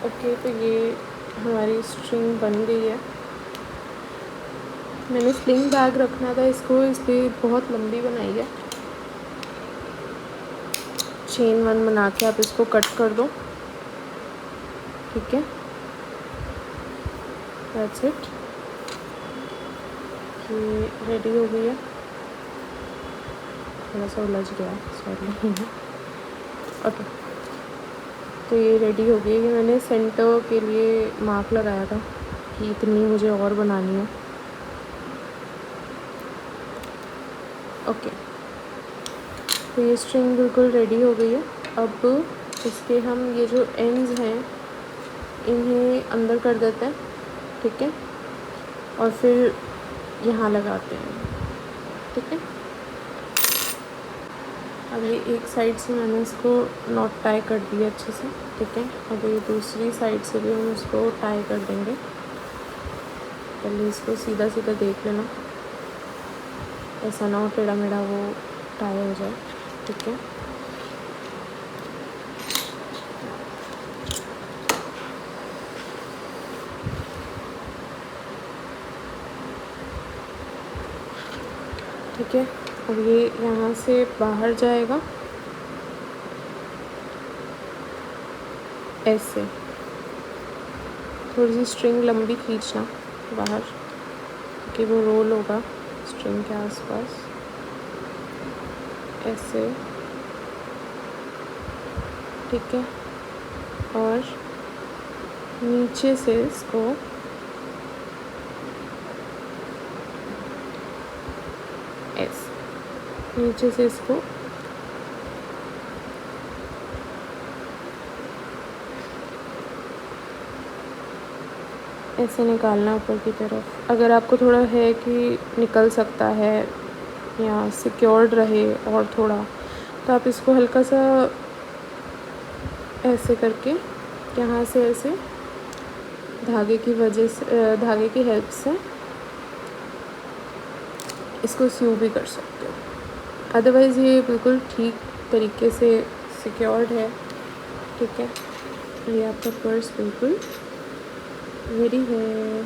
ओके, तो ये हमारी स्ट्रिंग बन गई है। मैंने स्लिंग बैग रखना था इसको, इसलिए बहुत लंबी बनाई है। चेन 1 बना के आप इसको कट कर दो, ठीक है। दैट्स इट, ये रेडी हो गई है। थोड़ा सा उलझ गया, सॉरी। ओके, तो ये रेडी हो गई है। मैंने सेंटर के लिए मार्क लगाया था कि इतनी मुझे और बनानी है। ओके, तो ये स्ट्रिंग बिल्कुल रेडी हो गई है। अब इसके हम ये जो एंड्स हैं इन्हें अंदर कर देते हैं, ठीक है। और फिर यहाँ लगाते हैं, ठीक है। अब ये एक साइड से मैंने इसको नॉट टाई कर दिया अच्छे से, ठीक है। अब ये दूसरी साइड से भी हम इसको टाई कर देंगे। पहले इसको सीधा सीधा देख लेना, ऐसा ना हो टेढ़ा मेढ़ा वो टाई हो जाए, ठीक है। ठीक है, अब ये यहाँ से बाहर जाएगा ऐसे। थोड़ी सी स्ट्रिंग लंबी खींचना बाहर कि वो रोल होगा स्ट्रिंग के आसपास, ऐसे, ठीक है। और नीचे से इसको ऐसे, नीचे से इसको ऐसे निकालना ऊपर की तरफ। अगर आपको थोड़ा है कि निकल सकता है या सिक्योर्ड रहे और थोड़ा, तो आप इसको हल्का सा ऐसे करके यहाँ से ऐसे धागे की वजह से, धागे की हेल्प से इसको स्यू भी कर सकते हो। अदरवाइज़ ये बिल्कुल ठीक तरीके से सिक्योर्ड है। ठीक है, ये आपका पर्स बिल्कुल रेडी है।